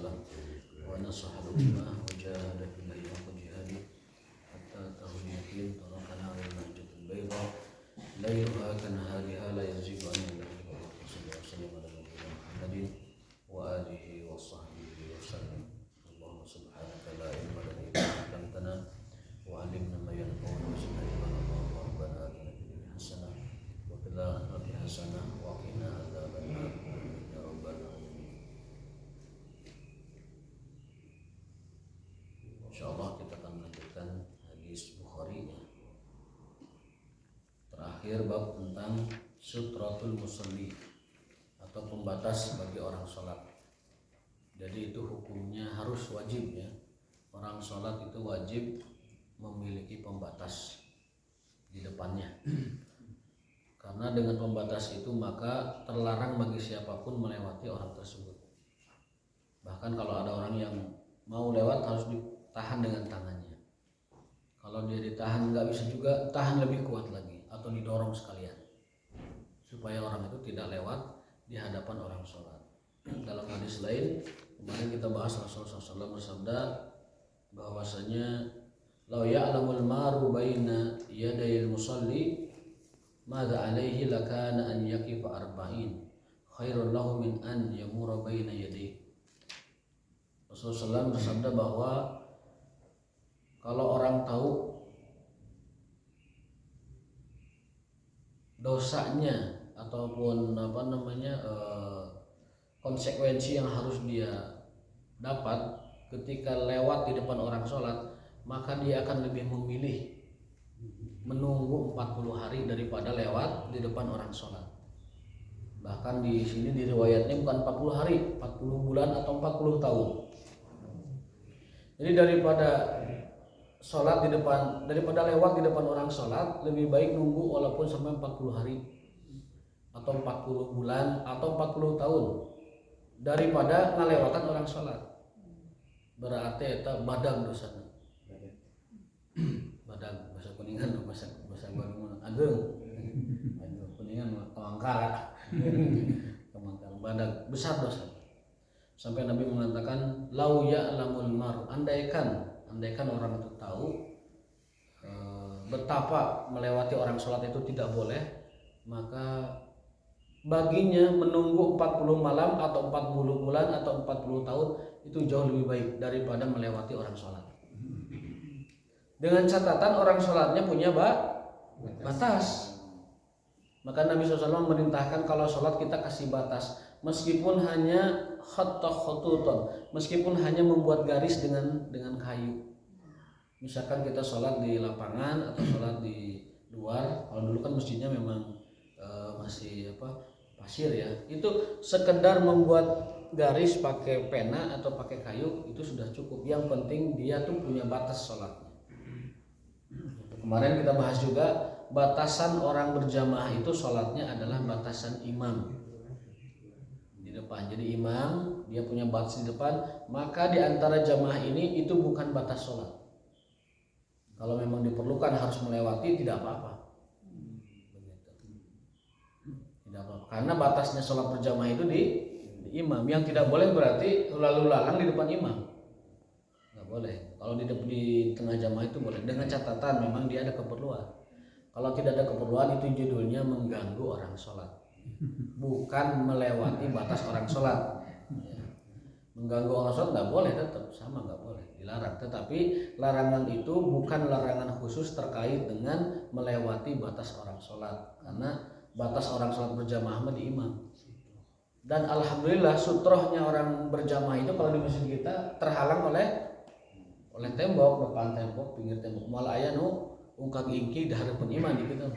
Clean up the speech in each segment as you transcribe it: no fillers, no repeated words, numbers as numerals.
wasallam wa nasaha al-ummah wa jahada fillahi haqqa jihadi hatta atahul yaqin tarakana 'ala al-mahjati al-bayda layluha kanahariha la yazigu an illa sallallahu ala nabiyyina Muhammadin wa alihi wa sahbihi wa sallam. Allahumma subhanaka la ilma lana illa ma 'allamtana wa 'allimna ma yanfa'una wa zidna ilma. Rabbana atina fid dunya hasanah wa fil akhirati hasanah wa qina adzabannar ya rabbal alamin. Insyaallah kita akan melanjutkan hadis Bukhari ya. Terakhir bab tentang sutratul musalli atau pembatas bagi orang sholat. Jadi itu hukumnya harus wajib ya. Orang sholat itu wajib memiliki pembatas di depannya. Karena dengan pembatas itu maka terlarang bagi siapapun melewati orang tersebut. Bahkan kalau ada orang yang mau lewat harus ditahan dengan tangannya. Kalau dia ditahan nggak bisa juga, tahan lebih kuat lagi atau didorong sekalian supaya orang itu tidak lewat di hadapan orang sholat. Dalam hadis lain kemarin kita bahas Rasulullah SAW bersabda bahwasanya law ya'lamul maru baina yadayil musalli madza alaihi lakana an yaqifa arba'in khairul lahu min an yamura baina yadayhi. Rasulullah SAW bersabda bahwa kalau orang tahu dosanya ataupun konsekuensi yang harus dia dapat ketika lewat di depan orang sholat, maka dia akan lebih memilih menunggu 40 hari daripada lewat di depan orang sholat. Bahkan di sini di riwayatnya bukan 40 hari, 40 bulan atau 40 tahun. Jadi daripada sholat di depan, daripada lewat di depan orang sholat, lebih baik nunggu walaupun sampai 40 hari atau 40 bulan atau 40 tahun daripada ngalewatan orang sholat. Berarti itu badag dosana. Badag bahasa Kuningan, bahasa Bandung ageng. Kuningan Kamangkara. Kamangkara badag besar dosa. Sampai Nabi mengatakan lau ya'lamul mar, andaikan orang itu tahu betapa melewati orang sholat itu tidak boleh, maka baginya menunggu 40 malam atau 40 bulan atau 40 tahun itu jauh lebih baik daripada melewati orang sholat. Dengan catatan orang sholatnya punya batas. Maka Nabi SAW memerintahkan kalau sholat kita kasih batas, meskipun hanya khututun, meskipun hanya membuat garis dengan kayu. Misalkan kita sholat di lapangan atau sholat di luar, kalau dulu kan masjidnya memang masih pasir ya, itu sekedar membuat garis pakai pena atau pakai kayu itu sudah cukup. Yang penting dia tuh punya batas sholatnya. Kemarin kita bahas juga batasan orang berjamaah itu sholatnya adalah batasan imam di depan. Jadi imam dia punya batas di depan, maka di antara jamaah ini itu bukan batas sholat. Kalau memang diperlukan harus melewati tidak apa-apa. Tidak apa-apa. Karena batasnya sholat berjamaah itu di imam. Yang tidak boleh berarti lalu lalang di depan imam. Nggak boleh. Kalau di tengah jamaah itu boleh, dengan catatan memang dia ada keperluan. Kalau tidak ada keperluan itu judulnya mengganggu orang sholat, bukan melewati batas orang sholat. Mengganggu orang sholat nggak boleh, tetap sama nggak boleh, dilarang. Tetapi larangan itu bukan larangan khusus terkait dengan melewati batas orang sholat, karena batas orang sholat berjamaah di imam. Dan alhamdulillah sutrohnya orang berjamaah itu kalau di masjid kita terhalang oleh tembok, depan tembok, pinggir tembok. Malah aya nu ungkag ingki di hadapan imam gitu.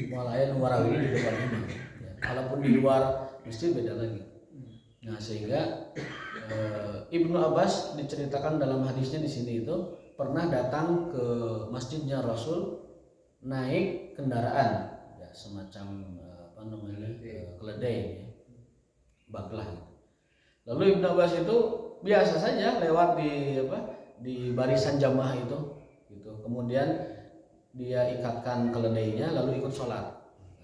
Malah aya nu warawiri di depan imam. Ya, walaupun di luar masjid beda lagi. Nah, sehingga Ibnu Abbas diceritakan dalam hadisnya di sini itu pernah datang ke masjidnya Rasul naik kendaraan ya, semacam keledai ya, baglah gitu. Lalu Ibnu Abbas itu biasa saja lewat di barisan jamaah itu gitu. Kemudian dia ikatkan keledainya lalu ikut sholat.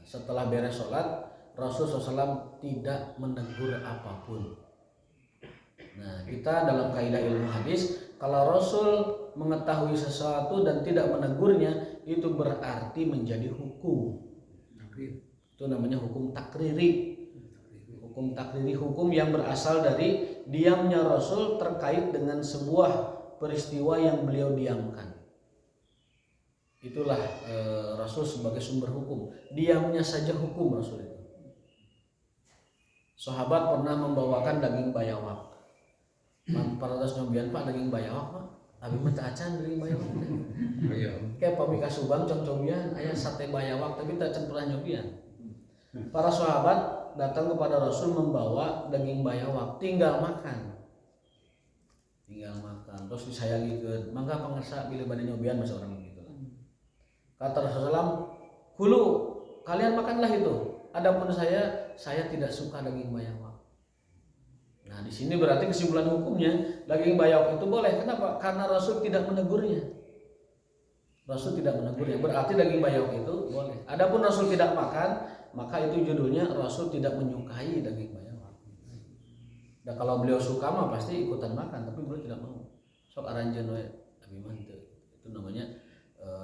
Setelah beres sholat, Rasulullah SAW tidak menegur apapun. Nah, kita dalam kaidah ilmu hadis, kalau Rasul mengetahui sesuatu dan tidak menegurnya, itu berarti menjadi hukum. Itu namanya hukum takriri. Hukum takriri, hukum yang berasal dari diamnya Rasul terkait dengan sebuah peristiwa yang beliau diamkan. Itulah Rasul sebagai sumber hukum. Diamnya saja hukum Rasul itu. Sahabat pernah membawakan daging bayawak. Parados nyobian Pak daging bayawak Pak. Abi mah acan daging bayawak. Kayak pami ka Subang cobian aya sate bayawak tapi teu acan pernah nyobian. Para sahabat datang kepada Rasul membawa daging bayawak, tinggal makan. Terus disayangikeun, mangga pangersa bila bade nyobian masa orang begitu. Kata Rasulullah, "Hulu, kalian makanlah itu. Adapun saya tidak suka daging bayawak." Nah, di sini berarti kesimpulan hukumnya daging bayawak itu boleh. Kenapa? Karena Rasul tidak menegurnya. Rasul tidak menegurnya, berarti daging bayawak itu boleh. Adapun Rasul tidak makan, maka itu judulnya Rasul tidak menyukai daging bayawak. Dan kalau beliau suka mah pasti ikutan makan, tapi beliau tidak mau. Sok aranjeun we abi mah itu namanya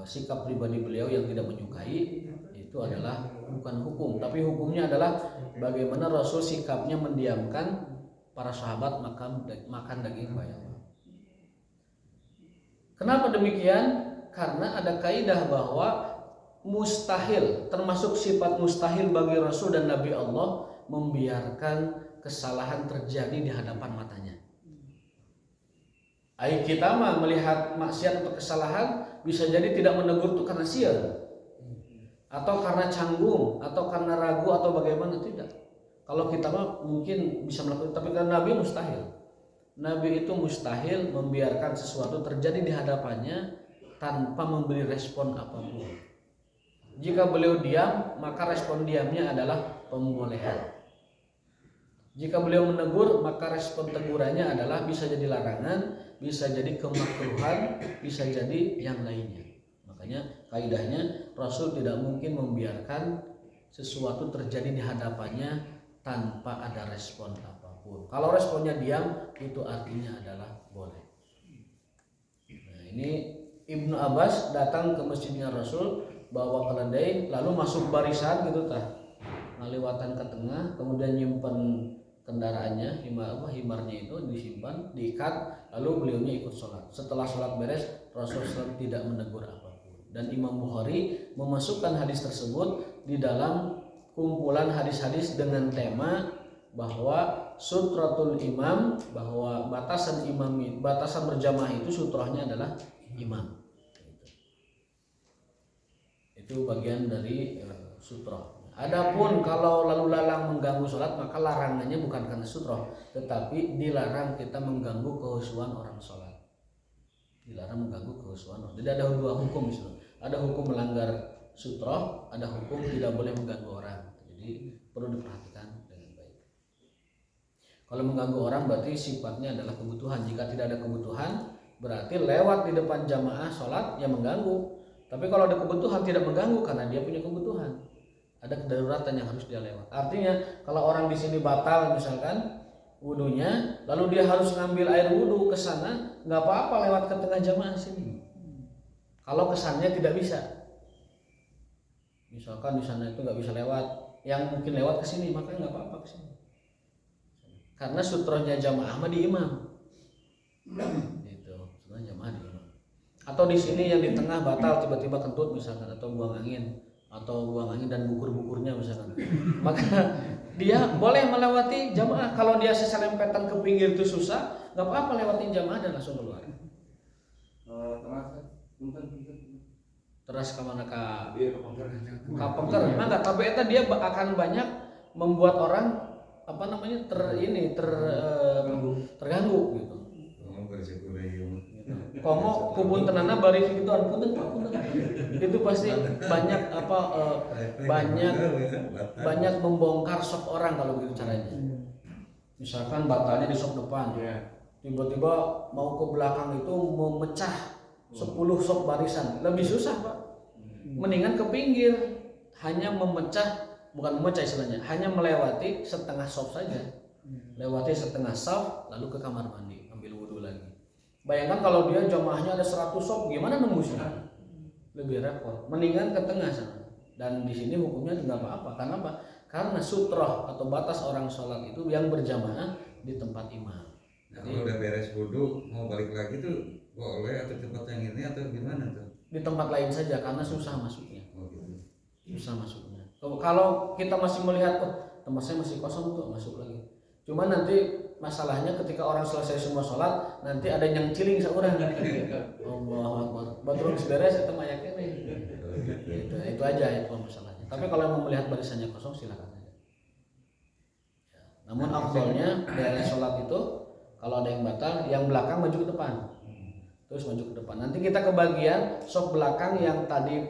sikap pribadi beliau yang tidak menyukai. Itu adalah bukan hukum, tapi hukumnya adalah bagaimana Rasul sikapnya mendiamkan para sahabat makan daging bayawak. Kenapa demikian? Karena ada kaidah bahwa mustahil, termasuk sifat mustahil bagi Rasul dan Nabi Allah membiarkan kesalahan terjadi di hadapan matanya. Kita mah melihat maksiat atau kesalahan bisa jadi tidak menegur itu karena sial, atau karena canggung, atau karena ragu, atau bagaimana, tidak. Kalau kita mah mungkin bisa melakukan, tapi karena Nabi mustahil. Nabi itu mustahil membiarkan sesuatu terjadi di hadapannya tanpa memberi respon apapun. Jika beliau diam, maka respon diamnya adalah pembolehan. Jika beliau menegur, maka respon tegurannya adalah bisa jadi larangan, bisa jadi kemakruhan, bisa jadi yang lainnya. Makanya kaidahnya Rasul tidak mungkin membiarkan sesuatu terjadi di hadapannya tanpa ada respon apapun. Kalau responnya diam, itu artinya adalah boleh. Nah, ini Ibnu Abbas datang ke masjidnya Rasul, bawa keledai, lalu masuk barisan gitu tah, ngaliwatan ke tengah, kemudian nyimpen kendaraannya, himarnya itu disimpan, diikat, lalu beliaunya ikut sholat. Setelah sholat beres, Rasulullah tidak menegur apapun. Dan Imam Bukhari memasukkan hadis tersebut di dalam kumpulan hadis-hadis dengan tema bahwa sutratul imam, bahwa batasan berjamaah itu sutrahnya adalah imam. Itu bagian dari sutrah. Adapun kalau lalu lalang mengganggu sholat, maka larangannya bukan karena sutrah, tetapi dilarang kita mengganggu kehusuan orang sholat. Dilarang mengganggu kehusuan orang. Jadi ada dua hukum di situ. Ada hukum melanggar sutrah, ada hukum tidak boleh mengganggu orang. Jadi perlu diperhatikan dengan baik. Kalau mengganggu orang berarti sifatnya adalah kebutuhan. Jika tidak ada kebutuhan, berarti lewat di depan jamaah sholat yang mengganggu. Tapi kalau ada kebutuhan tidak mengganggu karena dia punya kebutuhan, ada kedaruratan yang harus dia lewat. Artinya kalau orang di sini batal misalkan wudunya, lalu dia harus ngambil air wudu ke sana, nggak apa-apa lewat ke tengah jamaah sini. Kalau kesannya tidak bisa, misalkan di sana itu nggak bisa lewat, yang mungkin lewat ke sini, maka nggak apa-apa ke sini. Karena sutrohnya jamaah mah di imam. Gitu, sutrohnya jamaah di imam. Atau di sini yang di tengah batal tiba-tiba kentut misalkan, atau buang angin dan bukur-bukurnya misalkan, maka dia boleh melewati jamaah. Kalau dia seselempetan ke pinggir itu susah, nggak apa-apa lewatin jamaah dan langsung keluar. Terus kemana Pengker? Maka tapi itu dia akan banyak membuat orang terganggu gitu. Komo kubun tenana bari gitu punten itu pasti banyak membongkar sok orang kalau begitu caranya. Misalkan batalnya di sok depan, tiba-tiba mau ke belakang itu memecah 10 sok barisan, lebih susah Pak. Mendingan ke pinggir, hanya memecah, bukan memecah istilahnya, hanya melewati setengah sok saja. lewati setengah saf, lalu ke kamar mandi, ambil wudhu lagi. Bayangkan kalau dia jamaahnya ada 100 saf, gimana nembusnya? Lebih repot. Mendingan ke tengah sana. Dan di sini hukumnya tidak apa-apa. Karena apa? Karena sutroh atau batas orang sholat itu yang berjamaah di tempat imam. Nah, kalau udah beres wudhu mau balik lagi tuh boleh atau tempat yang ini atau gimana tuh? Di tempat lain saja karena susah masuknya. Oh gitu. Susah masuknya. Kalau kita masih melihat tempat saya masih kosong tuh, masuk lagi. Cuma nanti masalahnya ketika orang selesai semua sholat, nanti ada yang ciling seorang. Allahu Akbar. Baru beres itu mayaknya nih. Itu aja itu masalahnya. Tapi kalau mau melihat barisannya kosong silakan aja. Ya. Namun afdolnya dari sholat itu kalau ada yang batal, yang belakang maju ke depan. Terus maju ke depan. Nanti kita ke bagian sok belakang yang tadi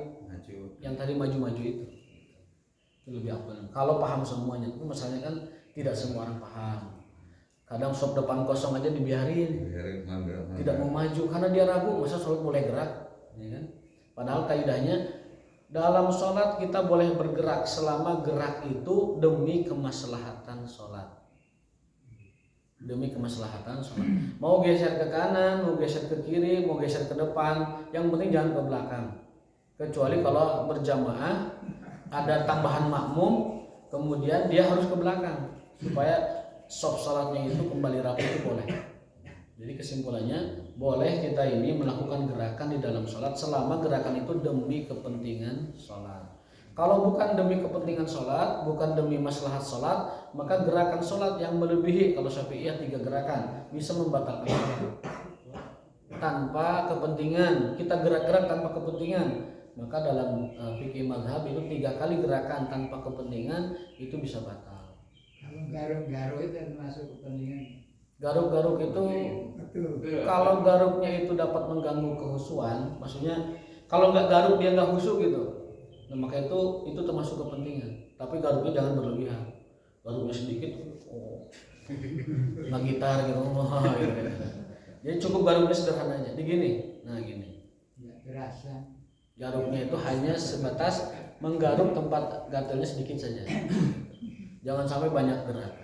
maju-maju itu. Itu lebih afdol. Kalau paham semuanya, itu masalahnya kan tidak semua orang paham. Kadang sok depan kosong aja dibiarin. Tidak mau maju karena dia ragu, masa sholat mulai gerak, ya kan? Padahal kaidahnya dalam sholat kita boleh bergerak selama gerak itu demi kemaslahatan sholat. Demi kemaslahatan sholat. Mau geser ke kanan, mau geser ke kiri, mau geser ke depan, yang penting jangan ke belakang. Kecuali kalau berjamaah ada tambahan makmum, kemudian dia harus ke belakang supaya saf salatnya itu kembali rapi, itu boleh. Jadi kesimpulannya boleh kita ini melakukan gerakan di dalam sholat selama gerakan itu demi kepentingan sholat. Kalau bukan demi kepentingan sholat, bukan demi maslahat sholat, maka gerakan sholat yang melebihi, kalau Syafi'iyah 3 gerakan bisa membatalkan sholat. Tanpa kepentingan, kita gerak-gerak tanpa kepentingan, maka dalam fikih mazhab itu 3 kali gerakan tanpa kepentingan itu bisa batal. Kalau garuk-garuk itu termasuk kepentingan. Garuk-garuk itu kalau garuknya itu dapat mengganggu kehusuan, maksudnya kalau nggak garuk dia nggak khusyuk gitu, nah maka itu termasuk kepentingan. Tapi garuknya jangan berlebihan, garuknya sedikit, nggak gitar gitu, gitu. Jadi cukup garuknya sederhana aja, gini, nah gini. Terasa. Garuknya itu hanya sebatas menggaruk tempat gatalnya sedikit saja, jangan sampai banyak gerak.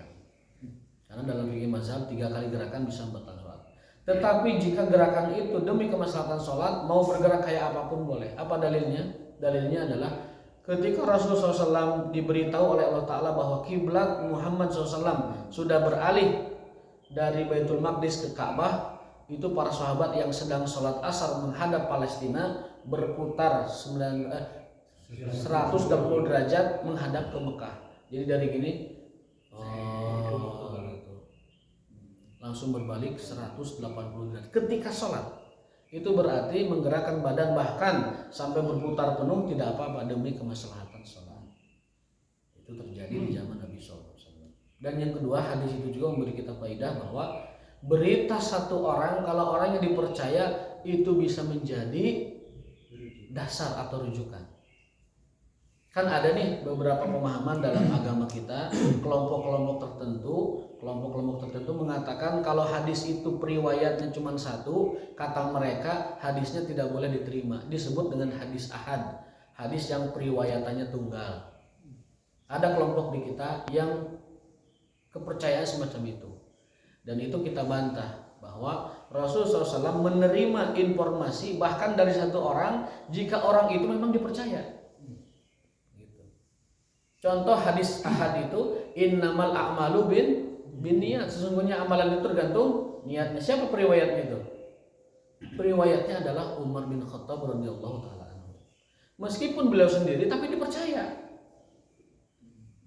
Karena dalam fikih mazhab 3 kali gerakan bisa membatalkan sholat. Tetapi jika gerakan itu demi kemaslahatan sholat, mau bergerak kayak apapun boleh. Apa dalilnya? Dalilnya adalah ketika Rasulullah SAW diberitahu oleh Allah Ta'ala bahwa kiblat Muhammad SAW sudah beralih dari Baitul Maqdis ke Ka'bah, itu para sahabat yang sedang sholat asar menghadap Palestina berputar 180 derajat menghadap ke Mekah. Jadi dari gini, langsung berbalik 180 derajat ketika sholat. Itu berarti menggerakkan badan bahkan sampai berputar penuh tidak apa-apa demi kemaslahatan sholat. Itu terjadi di zaman Nabi SAW. Dan yang kedua, hadis itu juga memberi kita faedah bahwa berita satu orang, kalau orang yang dipercaya itu bisa menjadi dasar atau rujukan. Kan ada nih beberapa pemahaman dalam agama kita, kelompok-kelompok tertentu mengatakan kalau hadis itu periwayatnya cuma satu, kata mereka hadisnya tidak boleh diterima, disebut dengan hadis ahad, hadis yang periwayatannya tunggal. Ada kelompok di kita yang kepercayaan semacam itu, dan itu kita bantah bahwa Rasulullah SAW menerima informasi bahkan dari satu orang jika orang itu memang dipercaya. Contoh hadis ahad itu innamal a'malu bin niat, sesungguhnya amalan itu tergantung niatnya. Siapa periwayatnya itu? Periwayatnya adalah Umar bin Khattab radhiyallahu taala anhu. Meskipun beliau sendiri tapi dipercaya.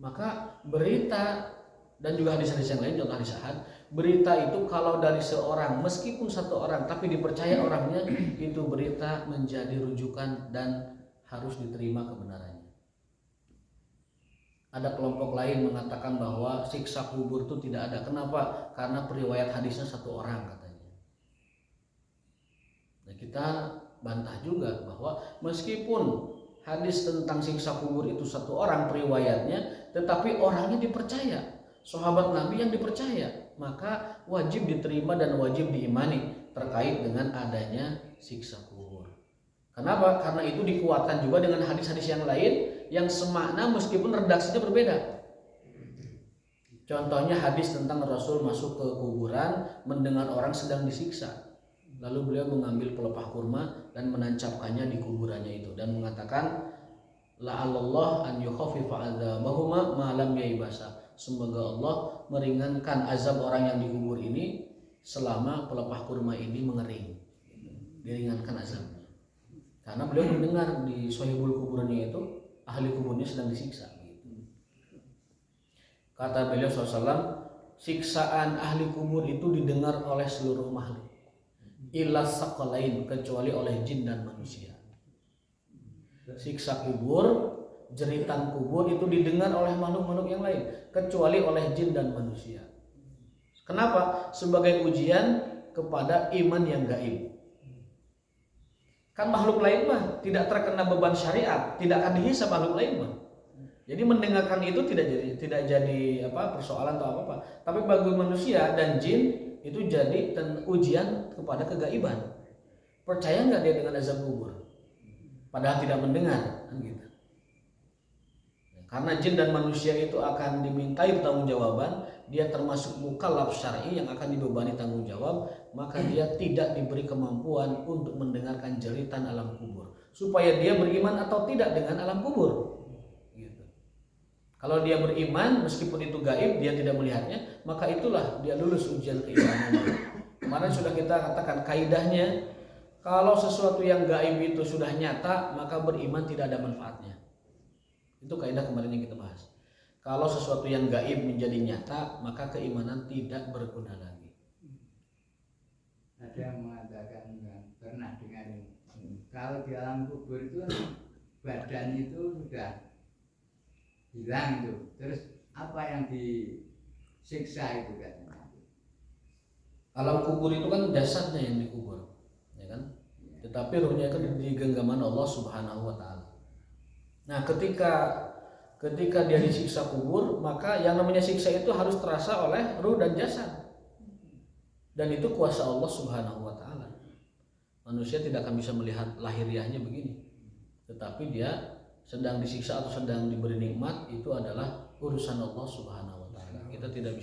Maka berita dan juga hadis-hadis yang lain, contoh hadis ahad, berita itu kalau dari seorang meskipun satu orang tapi dipercaya orangnya, itu berita menjadi rujukan dan harus diterima kebenarannya. Ada kelompok lain mengatakan bahwa siksa kubur itu tidak ada. Kenapa? Karena periwayat hadisnya satu orang katanya. Nah kita bantah juga bahwa meskipun hadis tentang siksa kubur itu satu orang periwayatnya, tetapi orangnya dipercaya, sahabat Nabi yang dipercaya, maka wajib diterima dan wajib diimani terkait dengan adanya siksa kubur. Kenapa? Karena itu dikuatkan juga dengan hadis-hadis yang lain yang semakna meskipun redaksinya berbeda. Contohnya hadis tentang Rasul masuk ke kuburan mendengar orang sedang disiksa. Lalu beliau mengambil pelepah kurma dan menancapkannya di kuburannya itu dan mengatakan la'allallah an yukhaffifa adzabahuma ma lam yaibasa. Semoga Allah meringankan azab orang yang dikubur ini selama pelepah kurma ini mengering. Diringankan azabnya. Karena beliau mendengar di sahibul kuburannya itu ahli kuburnya sedang disiksa. Kata beliau SAW, siksaan ahli kubur itu didengar oleh seluruh makhluk, illa saqalain, kecuali oleh jin dan manusia. Siksa kubur, jeritan kubur itu didengar oleh makhluk-makhluk yang lain, kecuali oleh jin dan manusia. Kenapa? Sebagai ujian kepada iman yang gaib. Kan makhluk lain mah tidak terkena beban syariat, tidak akan dihisab makhluk lain mah. Jadi mendengarkan itu tidak jadi persoalan atau apa. Tapi bagi manusia dan jin itu jadi ujian kepada kegaiban. Percaya nggak dia dengan azab kubur? Padahal tidak mendengar, kan gitu. Karena jin dan manusia itu akan dimintai pertanggungjawaban, dia termasuk mukallaf syar'i yang akan dibebani tanggung jawab, maka dia tidak diberi kemampuan untuk mendengarkan jeritan alam kubur, supaya dia beriman atau tidak dengan alam kubur. Gitu. Kalau dia beriman, meskipun itu gaib, dia tidak melihatnya, maka itulah dia lulus ujian keimanannya. Kemarin sudah kita katakan kaidahnya, kalau sesuatu yang gaib itu sudah nyata, maka beriman tidak ada manfaatnya. Itu kaidah kemarin yang kita bahas. Kalau sesuatu yang gaib menjadi nyata, maka keimanan tidak berguna lagi. Ada yang mengatakan pernah dengar ini. Kalau di alam kubur itu badan itu sudah hilang itu. Terus apa yang disiksa itu katanya? Alam kubur itu kan jasadnya yang dikubur, ya kan? Tetapi ruhnya itu di genggaman Allah Subhanahu wa taala. Nah, ketika dia disiksa kubur, maka yang namanya siksa itu harus terasa oleh ruh dan jasad. Dan itu kuasa Allah Subhanahu wa taala. Manusia tidak akan bisa melihat lahiriahnya begini. Tetapi dia sedang disiksa atau sedang diberi nikmat, itu adalah urusan Allah Subhanahu wa taala. Kita tidak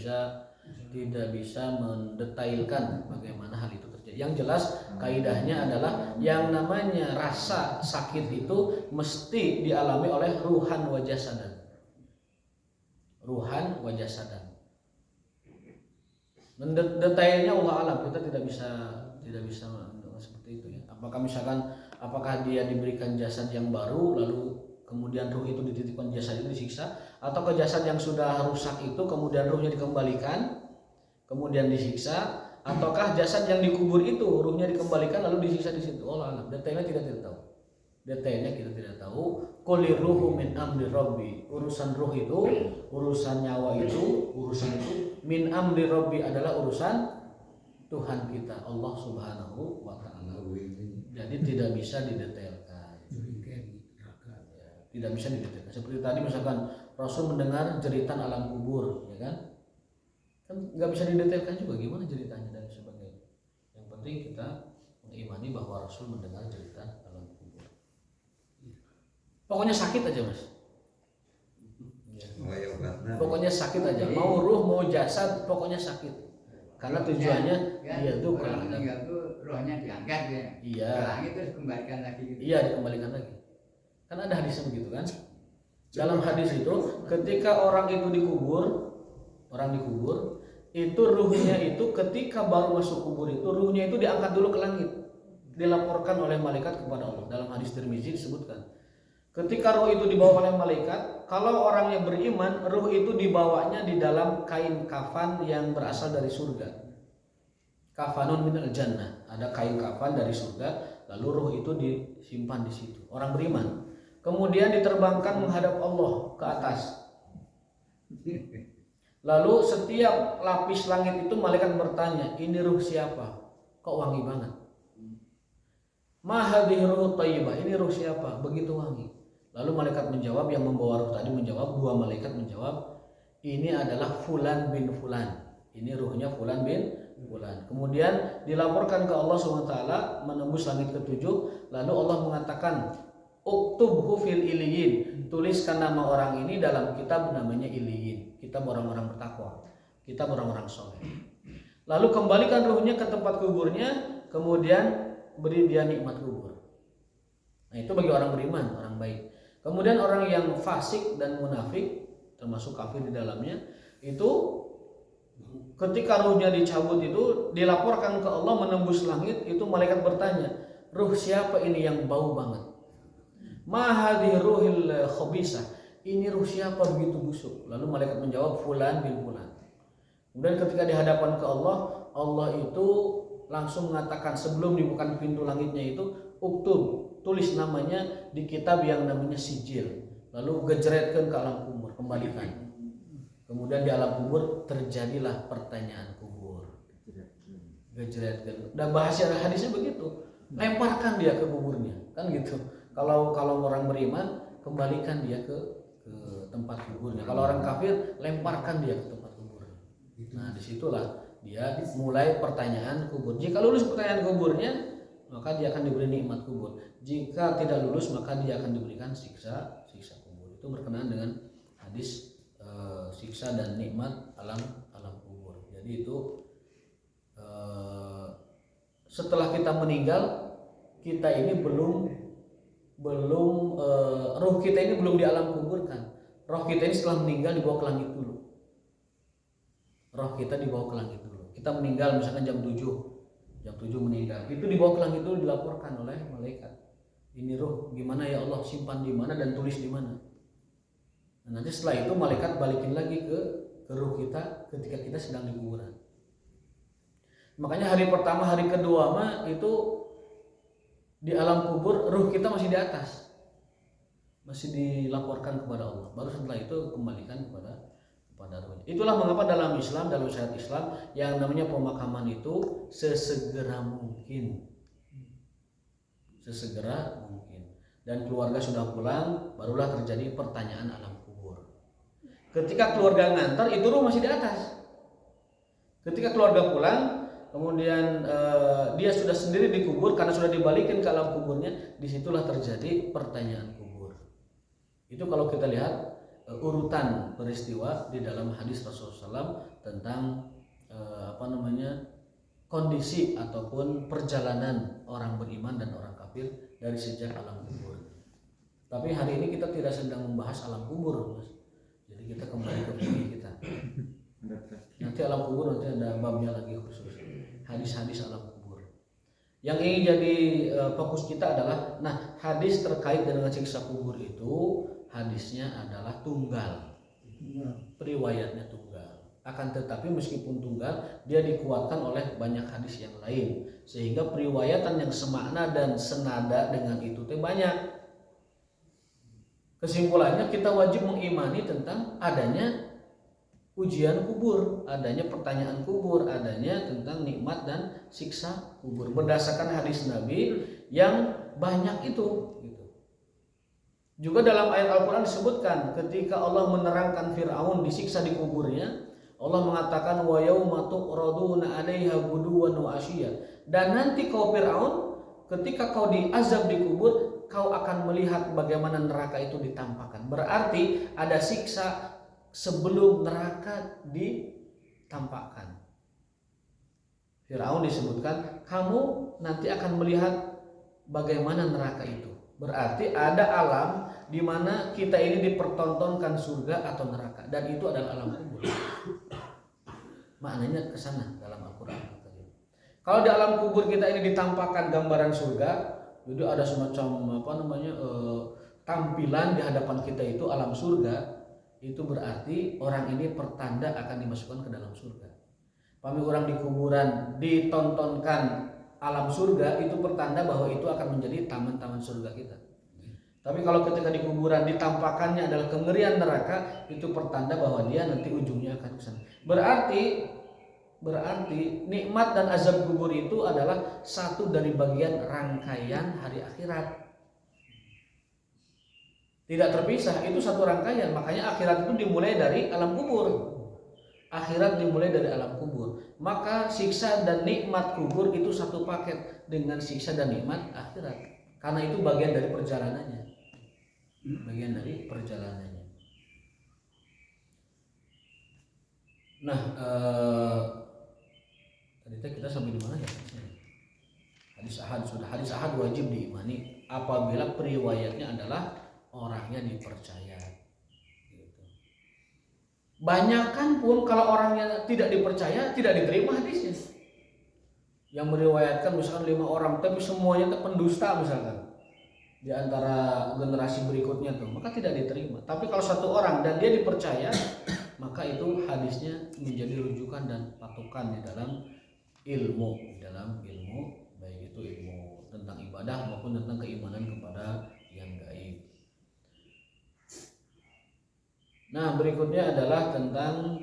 bisa mendetailkan bagaimana hal itu terjadi. Yang jelas kaidahnya adalah yang namanya rasa sakit itu mesti dialami oleh ruhan wa jasadan. Ruhan wa jasadan. Detailnya Allah alam, kita tidak bisa seperti itu ya. Apakah dia diberikan jasad yang baru lalu kemudian ruh itu dititipkan, jasad itu disiksa, atau ke jasad yang sudah rusak itu kemudian ruhnya dikembalikan kemudian disiksa, ataukah jasad yang dikubur itu ruhnya dikembalikan lalu disiksa di situ? Allah alam. Detailnya kita tidak tahu. Quli ruhu min amri rabbi. Urusan ruh itu, urusan nyawa itu, min amri rabbi adalah urusan Tuhan kita, Allah Subhanahu wa taala. Jadi tidak bisa didetailkan. Tidak bisa didetailkan. Seperti tadi misalkan Rasul mendengar jeritan alam kubur, ya kan? Kan nggak bisa didetailkan juga gimana ceritanya dan sebagainya. Yang penting kita mengimani bahwa Rasul mendengar jeritan alam kubur. Pokoknya sakit aja mas. Pokoknya sakit aja. Mau ruh mau jasad, pokoknya sakit. Karena tujuannya dia tuh kalau meninggal tuh rohnya diangkat ya. Iya. Ke langit terus dikembalikan lagi. Gitu. Iya, dikembalikan lagi. Kan ada hadisnya begitu kan? Dalam hadis itu ketika orang itu dikubur, itu ruhnya itu ketika baru masuk kubur itu ruhnya itu diangkat dulu ke langit, dilaporkan oleh malaikat kepada Allah. Dalam hadis Tirmizi disebutkan ketika ruh itu dibawa oleh malaikat, kalau orangnya beriman, ruh itu dibawanya di dalam kain kafan yang berasal dari surga. Kafanun minal jannah, ada kain kafan dari surga, lalu ruh itu disimpan di situ. Orang beriman kemudian diterbangkan menghadap Allah ke atas. Lalu setiap lapis langit itu malaikat bertanya, ini ruh siapa? Kok wangi banget? Ma hadhihi ruh thayyibah, ini ruh siapa? Begitu wangi. Lalu malaikat menjawab, yang membawa ruh tadi menjawab, dua malaikat menjawab, ini adalah fulan bin fulan. Ini ruhnya fulan bin fulan. Kemudian dilaporkan ke Allah SWT, menembus langit ketujuh, lalu Allah mengatakan, uktubhu fil iliyin, tuliskan nama orang ini dalam kitab namanya iliyin, kita orang-orang bertakwa, kita orang-orang soleh. Lalu kembalikan ruhnya ke tempat kuburnya, kemudian beri dia nikmat kubur. Nah itu bagi orang beriman, orang baik. Kemudian orang yang fasik dan munafik, termasuk kafir di dalamnya, itu ketika ruhnya dicabut itu dilaporkan ke Allah menembus langit, itu malaikat bertanya, ruh siapa ini yang bau banget? Ma hadhihi ruhil khabisah, ini ruh siapa begitu busuk? Lalu malaikat menjawab, fulan bin fulan. Kemudian ketika di hadapan ke Allah, Allah itu langsung mengatakan sebelum dibuka pintu langitnya itu, uktub, tulis namanya di kitab yang namanya sijil, lalu gejretkan ke alam kubur, kembalikan. Kemudian di alam kubur terjadilah pertanyaan kubur, gejretkan. Dan bahasa hadisnya begitu, lemparkan dia ke kuburnya, kan gitu. Kalau orang beriman, kembalikan dia ke tempat kuburnya. Kalau orang kafir, lemparkan dia ke tempat kuburnya. Nah disitulah dia mulai pertanyaan kubur. Jika lulus pertanyaan kuburnya, maka dia akan diberi nikmat kubur. Jika tidak lulus, maka dia akan diberikan siksa kubur. Itu berkenaan dengan hadis siksa dan nikmat alam kubur. Jadi itu setelah kita meninggal, kita ini belum roh kita ini belum di alam kubur kan. Roh kita ini setelah meninggal dibawa ke langit dulu. Roh kita dibawa ke langit dulu. Kita meninggal misalkan jam 7 meninggal, itu dibawa ke langit dulu, dilaporkan oleh malaikat. Ini roh gimana ya Allah, simpan di mana dan tulis di mana. Nah, nanti setelah itu malaikat balikin lagi ke roh kita ketika kita sedang di kuburan. Makanya hari pertama, hari kedua mah itu di alam kubur roh kita masih di atas, masih dilaporkan kepada Allah. Baru setelah itu kembalikan kepada roh. Itulah mengapa dalam Islam, dalam syariat Islam yang namanya pemakaman itu sesegera mungkin. Dan keluarga sudah pulang, barulah terjadi pertanyaan alam kubur. Ketika keluarga ngantar, itu roh masih di atas. Ketika keluarga pulang, kemudian dia sudah sendiri dikubur karena sudah dibalikin ke alam kuburnya, disitulah terjadi pertanyaan kubur. Itu kalau kita lihat urutan peristiwa di dalam hadis Rasulullah SAW tentang kondisi ataupun perjalanan orang beriman dan orang kafir dari sejak alam kubur. Tapi hari ini kita tidak sedang membahas alam kubur, Mas. Jadi kita kembali ke fikih kita. Nanti alam kubur nanti ada babnya lagi khusus. Hadis-hadis alam kubur. Yang ingin jadi fokus kita adalah, nah hadis terkait dengan siksa kubur itu hadisnya adalah tunggal, riwayatnya tunggal. Akan tetapi meskipun tunggal, dia dikuatkan oleh banyak hadis yang lain, sehingga periwayatan yang semakna dan senada dengan itu banyak. Kesimpulannya kita wajib mengimani tentang adanya ujian kubur, adanya pertanyaan kubur, adanya tentang nikmat dan siksa kubur berdasarkan hadis Nabi yang banyak itu. Juga dalam ayat Al-Quran disebutkan ketika Allah menerangkan Fir'aun disiksa di kuburnya, Allah mengatakan wa yauma tu'raduna 'alaiha guduwan wa 'ashiyya. Dan nanti kau Fir'aun, ketika kau diazab di kubur, kau akan melihat bagaimana neraka itu ditampakkan. Berarti ada siksa sebelum neraka ditampakkan. Fir'aun disebutkan, kamu nanti akan melihat bagaimana neraka itu. Berarti ada alam di mana kita ini dipertontonkan surga atau neraka, dan itu adalah alam kubur. Maknanya ke sana dalam Al-Qur'an. Kalau di alam kubur kita ini ditampakkan gambaran surga, jadi ada semacam tampilan di hadapan kita itu alam surga, itu berarti orang ini pertanda akan dimasukkan ke dalam surga. Pami orang di kuburan ditontonkan alam surga, itu pertanda bahwa itu akan menjadi taman-taman surga kita. Tapi kalau ketika di kuburan ditampakkannya adalah kengerian neraka, itu pertanda bahwa dia nanti ujungnya akan ke sana. Berarti nikmat dan azab kubur itu adalah satu dari bagian rangkaian hari akhirat. Tidak terpisah, itu satu rangkaian. Makanya akhirat itu dimulai dari alam kubur. Akhirat dimulai dari alam kubur. Maka siksa dan nikmat kubur itu satu paket dengan siksa dan nikmat akhirat. Karena itu bagian dari perjalanannya. Nah, tadi kita sampai di mana ya? Hadis ahad sudah. Hadis ahad wajib diimani apabila periwayatnya adalah orangnya dipercaya. Gitu. Banyakan pun kalau orangnya tidak dipercaya tidak diterima hadisnya. Yang meriwayatkan misalkan 5 orang tapi semuanya pendusta misalkan di antara generasi berikutnya tuh, maka tidak diterima. Tapi kalau 1 orang dan dia dipercaya, maka itu hadisnya menjadi rujukan dan patokan di dalam ilmu, baik itu ilmu tentang ibadah maupun tentang keimanan kepada yang gaib. Nah, berikutnya adalah tentang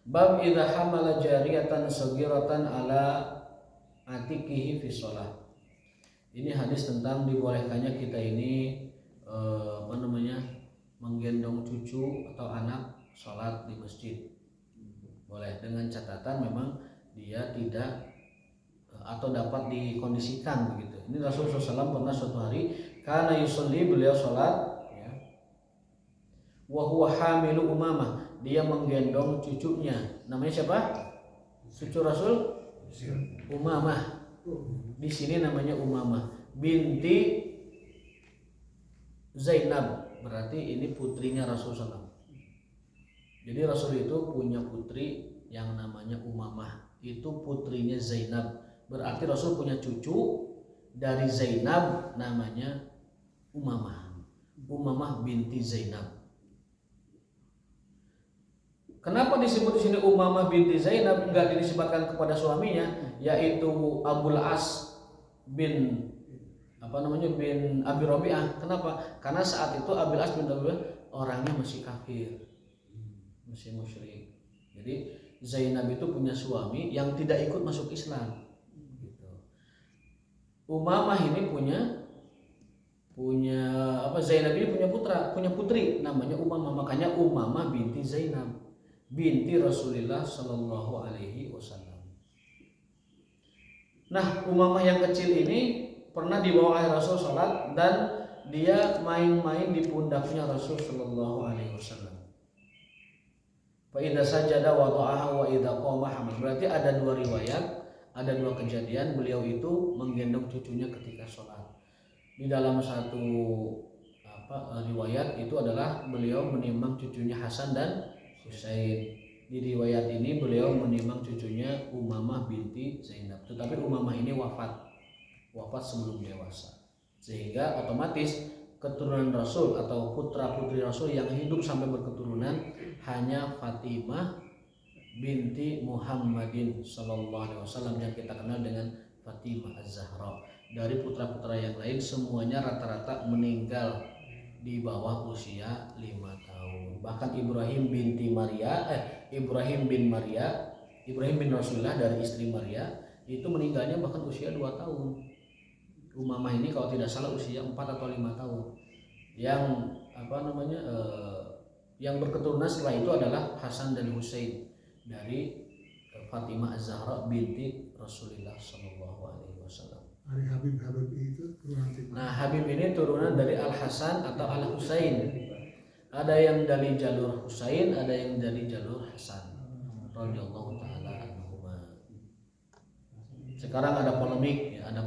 bab idza hamala jariyatan saghiratan ala atikihi fi shalah. Ini hadis tentang dibolehkannya kita ini menggendong cucu atau anak sholat di masjid. Boleh dengan catatan memang dia tidak atau dapat dikondisikan begitu. Ini Rasulullah SAW pernah suatu hari karena yusolli, beliau sholat ya, wa huwa hamilu umamah, dia menggendong cucunya. Namanya siapa? Cucu Rasul? Umamah. Di sini namanya Umamah binti Zainab. Berarti ini putrinya Rasulullah SAW. Jadi Rasul itu punya putri yang namanya Umamah. Itu putrinya Zainab. Berarti Rasul punya cucu dari Zainab namanya Umamah. Umamah binti Zainab. Kenapa disebut di sini Umamah binti Zainab, enggak dinisbatkan kepada suaminya, yaitu Abul As bin bin Abi Rabi'ah. Kenapa? Karena saat itu Abul As bin Abi Rabi'ah orangnya masih kafir, masih musyrik. Jadi Zainab itu punya suami yang tidak ikut masuk Islam. Gitu. Umamah ini Zainab ini punya putri namanya Umamah, makanya Umamah binti Zainab binti Rasulullah Sallallahu Alaihi Wasallam. Nah, Umamah yang kecil ini pernah dibawa oleh Rasul salat dan dia main-main di pundaknya Rasul Sallallahu Alaihi Wasallam. Fa idza sajada wada'aha wa idza qama hamal. Berarti ada 2 riwayat, ada 2 kejadian beliau itu menggendong cucunya ketika sholat. Di dalam satu riwayat itu adalah beliau menimbang cucunya Hasan dan Husain. Di riwayat ini beliau menimbang cucunya Umamah binti Zainab. Tetapi Umamah ini wafat sebelum dewasa. Sehingga otomatis keturunan Rasul atau putra-putri Rasul yang hidup sampai berketurunan hanya Fatimah binti Muhammadin sallallahu alaihi wasallam yang kita kenal dengan Fatimah Az-Zahra. Dari putra-putra yang lain semuanya rata-rata meninggal di bawah usia 5 tahun. Bahkan Ibrahim bin Rasulullah dari istri Maria itu meninggalnya bahkan usia 2 tahun. Umamah ini kalau tidak salah usia 4 atau 5 tahun. Yang berketurunan setelah itu adalah Hasan dan Husain dari Fatimah Az-Zahra binti Rasulullah sallallahu alaihi wasallam. Habib itu turunan siapa? Nah, Habib ini turunan dari Al Hasan atau Al Husain. Ada yang dari jalur Husain, ada yang dari jalur Hasan. Radhiyallahu taala anhuma. Sekarang ada polemik antar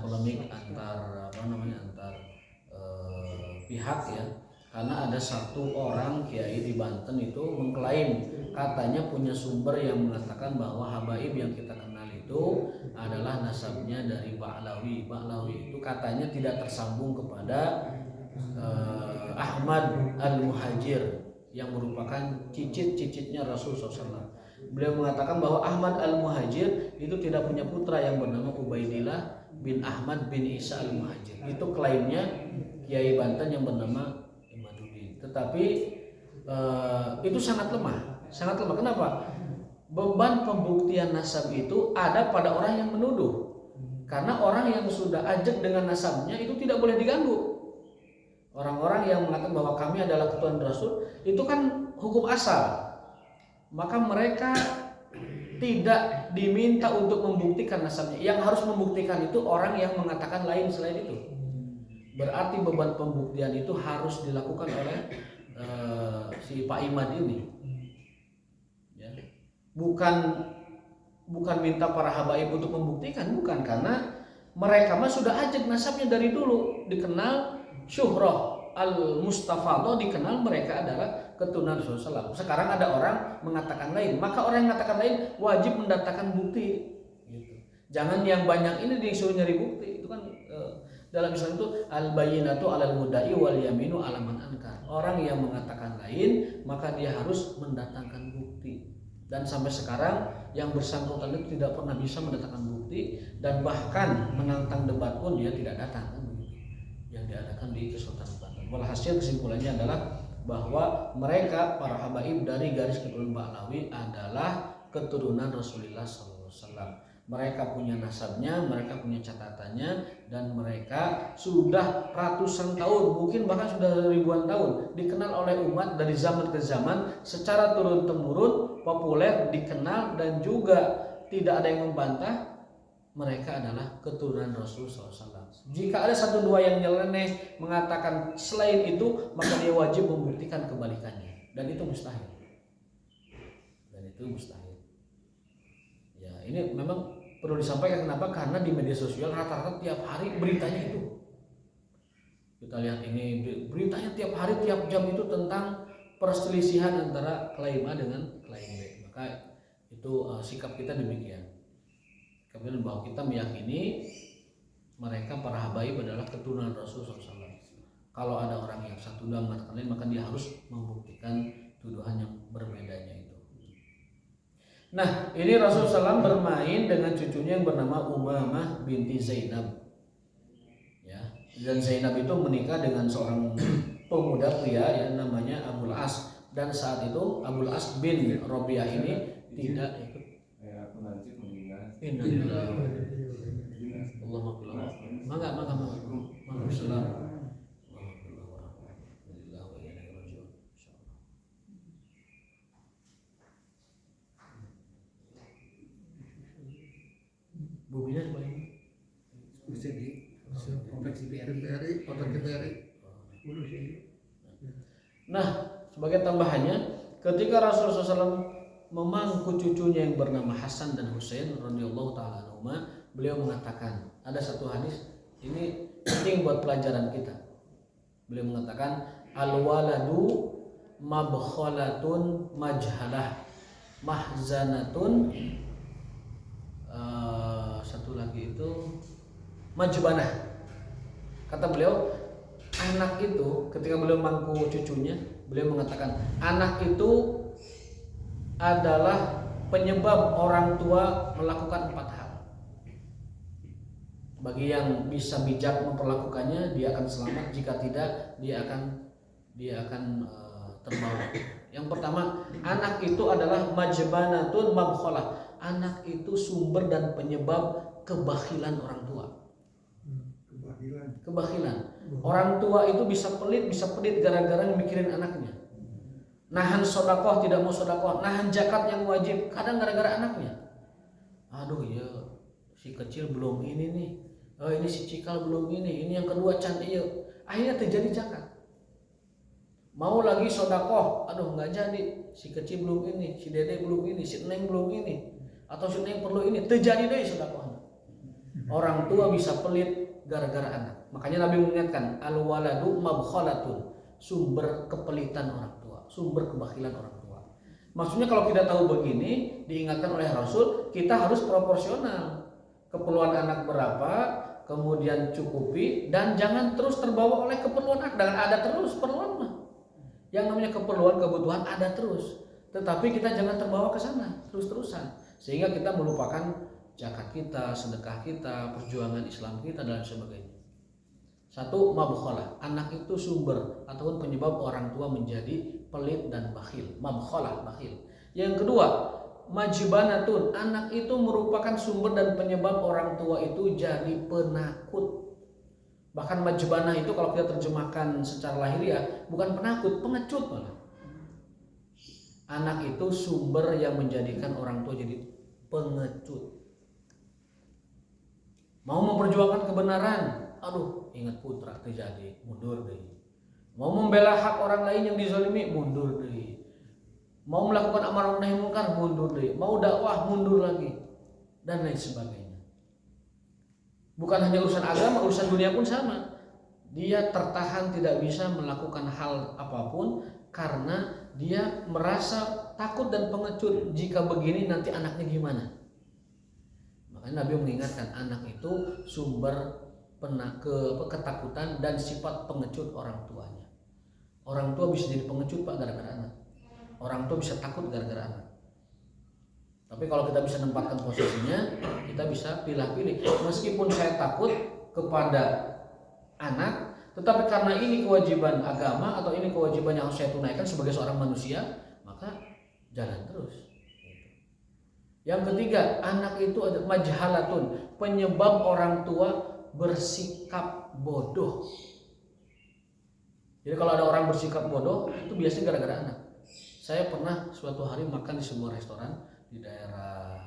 pihak ya. Karena ada satu orang kiai di Banten itu mengklaim katanya punya sumber yang mengatakan bahwa habaib yang kita kenal itu adalah nasabnya dari Ba'lawi. Ba'lawi itu katanya tidak tersambung kepada Ahmad Al-Muhajir yang merupakan cicit-cicitnya Rasulullah SAW. Beliau mengatakan bahwa Ahmad Al-Muhajir itu tidak punya putra yang bernama Ubaidillah bin Ahmad bin Isa Al-Muhajir. Itu klaimnya kiai Banten yang bernama Imaduddin. Tetapi itu sangat lemah. Kenapa? Beban pembuktian nasab itu ada pada orang yang menuduh. Karena orang yang sudah ajak dengan nasabnya itu tidak boleh diganggu. Orang-orang yang mengatakan bahwa kami adalah keturunan Rasul itu kan hukum asal. Maka mereka tidak diminta untuk membuktikan nasabnya. Yang harus membuktikan itu orang yang mengatakan lain selain itu. Berarti beban pembuktian itu harus dilakukan oleh si Pak Imad ini. Ya. Bukan minta para habaib untuk membuktikan, bukan, karena mereka mah sudah ajak nasabnya dari dulu, dikenal syuhrah al-mustafadah, dikenal mereka adalah keturunan Rasulullah SAW. Sekarang ada orang mengatakan lain, maka orang yang mengatakan lain wajib mendatangkan bukti. Gitu. Jangan yang banyak ini disuruh nyari bukti. Itu kan dalam Islam itu al-bayyinatu 'alal mudda'i wal yaminu 'ala man ankar. Orang yang mengatakan lain maka dia harus mendatangkan bukti. Dan sampai sekarang yang bersangkutan itu tidak pernah bisa mendatangkan bukti, dan bahkan menantang debat pun dia tidak datang kan begitu. Yang diadakan di Kesultanan Banten. Walhasil kesimpulannya adalah bahwa mereka para habaib dari garis keturunan Ba'lawi adalah keturunan Rasulullah SAW. Mereka punya nasabnya, mereka punya catatannya, dan mereka sudah ratusan tahun, mungkin bahkan sudah ribuan tahun dikenal oleh umat dari zaman ke zaman secara turun-temurun, populer, dikenal, dan juga tidak ada yang membantah mereka adalah keturunan Rasul SAW. Jika ada satu dua yang nyeleneh mengatakan selain itu, maka dia wajib membuktikan kebalikannya, dan itu mustahil. Ya, ini memang perlu disampaikan. Kenapa? Karena di media sosial rata-rata tiap hari beritanya itu. Kita lihat ini beritanya tiap hari, tiap jam itu tentang perselisihan antara klaim A dengan klaim B. Maka itu sikap kita demikian. Kemudian bahwa kita meyakini mereka para habaib adalah keturunan Rasulullah SAW. Kalau ada orang yang satu dua mengatakan lain, maka dia harus membuktikan tuduhan yang berbedanya itu. Nah, ini Rasulullah SAW bermain dengan cucunya yang bernama Umamah binti Zainab. Ya, dan Zainab itu menikah dengan seorang pemuda pria yang namanya Abul As, dan saat itu Abul As bin Robiah ini tidak ikut. Bobinya di mana? Bisa di kompleks TVRI, otak TVRI. Nah, sebagai tambahannya, ketika Rasulullah SAW memangku cucunya yang bernama Hasan dan Husain radhiyallahu taala anhuma, beliau mengatakan, ada satu hadis ini penting buat pelajaran kita. Beliau mengatakan, al-waladu mabkhalatun majhalah mahzanatun, satu lagi itu majbanah. Kata beliau, anak itu, ketika beliau mangku cucunya, beliau mengatakan anak itu adalah penyebab orang tua melakukan 4 hal. Bagi yang bisa bijak memperlakukannya, dia akan selamat. Jika tidak, dia akan terbawa. Yang pertama, anak itu adalah majbanatun mabkhalah. Anak itu sumber dan penyebab kebakhilan orang tua. Kebakhilan. Orang tua itu bisa pelit gara-gara mikirin anaknya. Nahan sodakoh, tidak mau sodakoh. Nahan zakat yang wajib, kadang gara-gara anaknya. Aduh ya, si kecil belum ini nih. Oh, ini si cikal belum ini. Ini yang kedua can iya. Akhirnya terjadi zakat. Mau lagi sodakoh, aduh nggak jadi. Si kecil belum ini, si dede belum ini, si neng belum ini. Atau si neng perlu ini, terjadi deh sodakohnya. Orang tua bisa pelit gara-gara anak. Makanya Nabi mengingatkan, al-waladu mabkhalatun, sumber kepelitan orang tua, sumber kebakhilan orang tua. Maksudnya kalau kita tahu begini, diingatkan oleh Rasul, kita harus proporsional. Keperluan anak berapa, kemudian cukupi, dan jangan terus terbawa oleh keperluan anak. Dan ada terus keperluan mah. Yang namanya keperluan, kebutuhan ada terus. Tetapi kita jangan terbawa ke sana terus-terusan. Sehingga kita melupakan zakat kita, sedekah kita, perjuangan Islam kita, dan sebagainya. Satu, mabkhalah. Anak itu sumber ataupun penyebab orang tua menjadi pelit dan bakhil. Mabkhalah, bakhil. Yang kedua, majbanatun. Anak itu merupakan sumber dan penyebab orang tua itu jadi penakut. Bahkan majbanah itu kalau kita terjemahkan secara lahiriah, bukan penakut, pengecut malah. Anak itu sumber yang menjadikan orang tua jadi pengecut. Mau memperjuangkan kebenaran, aduh ingat putra terjadi, mundur deh. Mau membela hak orang lain yang dizalimi, mundur deh. Mau melakukan amar nahi munkar, mundur deh. Mau dakwah, mundur lagi, dan lain sebagainya. Bukan hanya urusan agama, urusan dunia pun sama. Dia tertahan tidak bisa melakukan hal apapun karena dia merasa takut dan pengecut. Jika begini nanti anaknya gimana? Makanya Nabi mengingatkan anak itu sumber ketakutan dan sifat pengecut orang tuanya. Orang tua bisa jadi pengecut Pak gara-gara anak. Orang tua bisa takut gara-gara anak. Tapi kalau kita bisa menempatkan posisinya, kita bisa pilih-pilih. Meskipun saya takut kepada anak, tetapi karena ini kewajiban agama atau ini kewajiban yang harus saya tunaikan sebagai seorang manusia, maka jalan terus. Yang ketiga, anak itu ada majhalatun, penyebab orang tua bersikap bodoh. Jadi kalau ada orang bersikap bodoh, itu biasanya gara-gara anak. Saya pernah suatu hari makan di sebuah restoran di daerah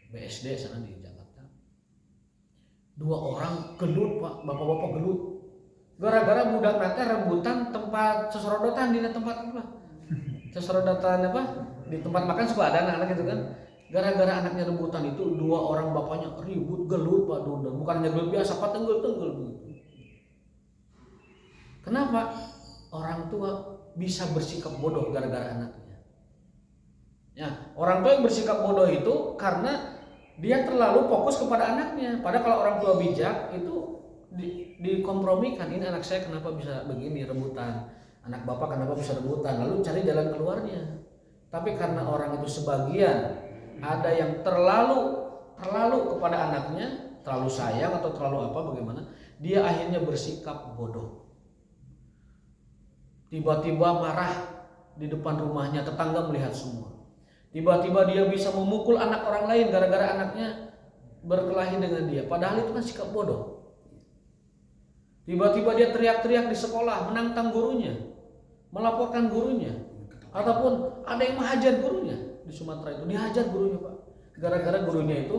BSD sana di Jakarta. 2 orang gelut Pak, bapak-bapak gelut. Gara-gara budak nate rebutan tempat sesorodotan di tempat apa? Sesorodotan apa? Di tempat makan suka ada anak-anak gitu kan. Gara-gara anaknya rebutan itu 2 orang bapaknya ribut gelut Pak Dunda. Bukan hanya gelut biasa, Pak tenggel-tenggel gitu. Kenapa? Orang tua bisa bersikap bodoh gara-gara anaknya. Ya, orang tua yang bersikap bodoh itu karena dia terlalu fokus kepada anaknya. Padahal kalau orang tua bijak itu dikompromikan. Ini anak saya kenapa bisa begini rebutan, anak bapak kenapa bisa rebutan, lalu cari jalan keluarnya. Tapi karena orang itu sebagian ada yang terlalu kepada anaknya, terlalu sayang atau terlalu apa bagaimana, dia akhirnya bersikap bodoh. Tiba-tiba marah di depan rumahnya, tetangga melihat semua. Tiba-tiba dia bisa memukul anak orang lain gara-gara anaknya berkelahi dengan dia. Padahal itu kan sikap bodoh. Tiba-tiba dia teriak-teriak di sekolah, menantang gurunya, melaporkan gurunya. Ataupun ada yang menghajar gurunya di Sumatera itu, dihajar gurunya Pak. Gara-gara gurunya itu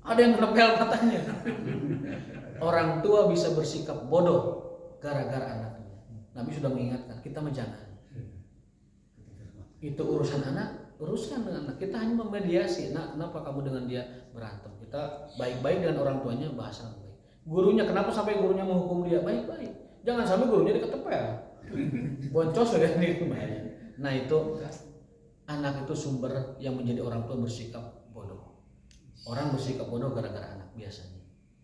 ada yang ngepel matanya. Orang tua bisa bersikap bodoh gara-gara anaknya. Nabi sudah mengingatkan, kita jangan. Itu urusan anak, uruskan dengan anak. Kita hanya memediasi. Nah, kenapa kamu dengan dia berantem? Kita baik-baik dengan orang tuanya, bahasa baik. Gurunya, kenapa sampai gurunya menghukum dia? Baik-baik. Jangan sampai gurunya diketepel. Boncos sudah ini. Nah, itu anak itu sumber yang menjadi orang tua bersikap bodoh. Orang bersikap bodoh gara-gara anak biasanya.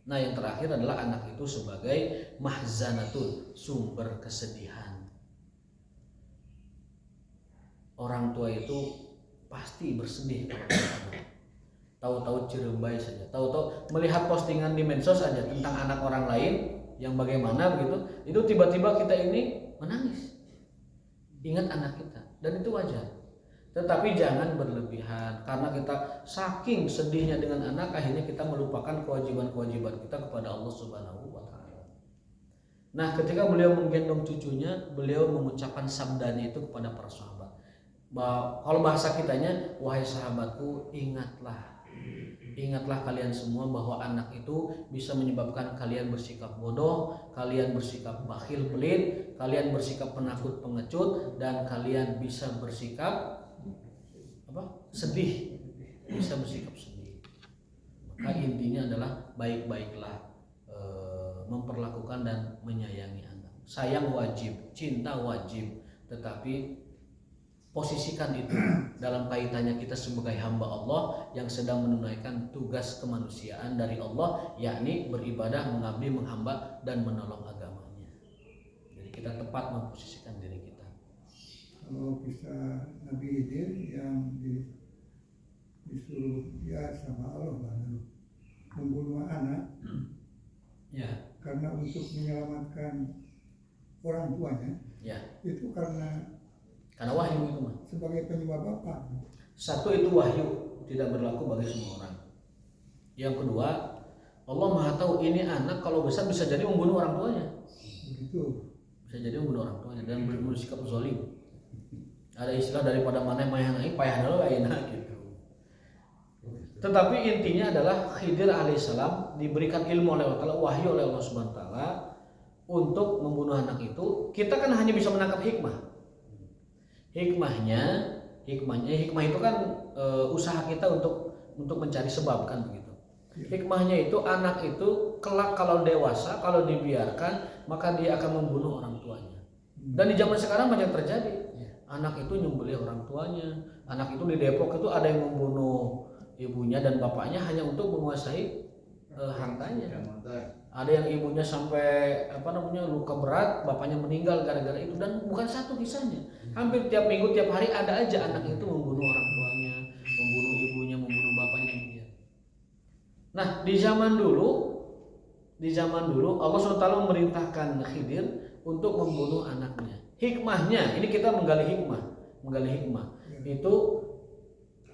Nah, yang terakhir adalah anak itu sebagai mahzanatun, sumber kesedihan. Orang tua itu pasti bersedih kalau tahu-tahu cirembai saja, tahu-tahu melihat postingan di medsos saja tentang anak orang lain yang bagaimana begitu, itu tiba-tiba kita ini menangis. Ingat anak kita, dan itu wajar. Tetapi jangan berlebihan, karena kita saking sedihnya dengan anak, akhirnya kita melupakan kewajiban-kewajiban kita kepada Allah Subhanahu wa Ta'ala. Nah, ketika beliau menggendong cucunya, beliau mengucapkan sabdanya itu kepada para sahabat. Kalau bahasa kitanya, wahai sahabatku, ingatlah kalian semua bahwa anak itu bisa menyebabkan kalian bersikap bodoh, kalian bersikap bakhil pelit, kalian bersikap penakut pengecut, dan kalian bisa bersikap sedih, bisa bersikap sedih. Maka intinya adalah baik-baiklah memperlakukan dan menyayangi anak. Sayang wajib, cinta wajib, tetapi posisikan itu dalam kaitannya kita sebagai hamba Allah yang sedang menunaikan tugas kemanusiaan dari Allah, yakni beribadah, mengabdi, menghamba, dan menolong agamanya. Jadi kita tepat memposisikan diri kita. Kalau kisah Nabi Khidir yang disuruh dia sama Allah membunuh anak, Ya. karena untuk menyelamatkan orang tuanya, Ya. itu karena Wahyu itu mah. sebagai penyebab apa? Satu, itu wahyu tidak berlaku bagi semua orang. Yang kedua, Allah Maha tahu ini anak kalau besar bisa jadi membunuh orang tuanya. Begitu. Bisa jadi membunuh orang tuanya dan bersikap zalim. Ada istilah daripada mana mayang naik payah dulu ayeuna gitu. Tetapi intinya adalah Khidir alaihissalam diberikan ilmu oleh Allah, wahyu oleh Allah Subhanahu wa taala untuk membunuh anak itu. Kita kan hanya bisa menangkap hikmah. Hikmah itu kan usaha kita untuk mencari sebab kan begitu. Hikmahnya itu anak itu kelak kalau dewasa, kalau dibiarkan maka dia akan membunuh orang tuanya. Dan di zaman sekarang banyak terjadi. Anak itu nyembelih orang tuanya. Anak itu di Depok itu ada yang membunuh ibunya dan bapaknya hanya untuk menguasai hartanya. Ada yang ibunya sampai luka berat, bapaknya meninggal gara-gara itu, dan bukan satu kisahnya. Hampir tiap minggu, tiap hari ada aja anak itu membunuh orang tuanya, membunuh ibunya, membunuh bapaknya. Nah, di zaman dulu Allah SWT memerintahkan Khidir untuk membunuh anaknya. Hikmahnya, ini kita menggali hikmah. Itu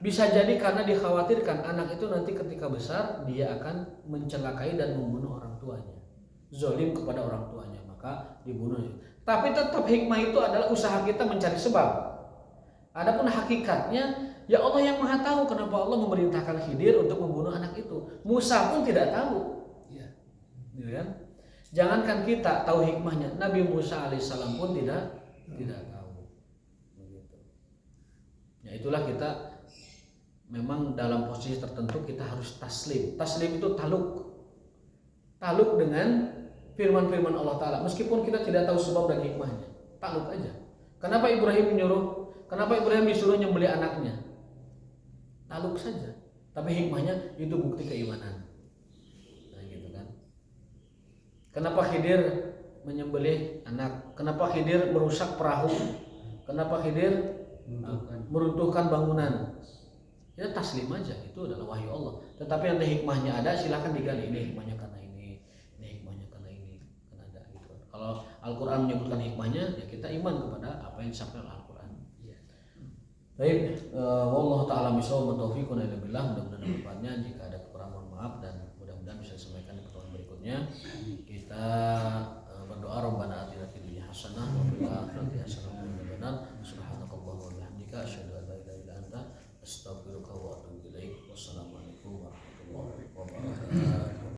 bisa jadi karena dikhawatirkan anak itu nanti ketika besar dia akan mencelakai dan membunuh orang tuanya, zalim kepada orang tuanya, maka dibunuh. Tapi tetap hikmah itu adalah usaha kita mencari sebab. Adapun hakikatnya, ya Allah yang Maha tahu kenapa Allah memerintahkan Khidir untuk membunuh anak itu. Musa pun tidak tahu. Ya kan? Jangankan kita tahu hikmahnya, Nabi Musa alaihissalam pun tidak tahu. Begitu. Ya itulah kita memang dalam posisi tertentu kita harus taslim. Taslim itu taluk dengan firman-firman Allah Ta'ala. Meskipun kita tidak tahu sebab dan hikmahnya, taluk aja. Kenapa Ibrahim disuruh nyembelih anaknya? Taluk saja. Tapi hikmahnya itu bukti keimanan. Nah gitu kan. Kenapa Khidir menyembelih anak? Kenapa Khidir merusak perahu? Kenapa Khidir meruntuhkan bangunan? Ya taslim aja, itu adalah wahyu Allah. Tetapi nanti hikmahnya ada, silakan digali. Ini hikmahnya karena ini hikmahnya karena ini, karena ada gitu. Kalau Al-Quran menyebutkan hikmahnya, ya kita iman kepada apa yang disampaikan Al-Quran. Baik, wallahu taala bisawab, taufiqun ila billah. Mudah-mudahan manfaatnya. Jika ada kekurangan mohon maaf, dan mudah-mudahan bisa disampaikan di pertemuan berikutnya. Kita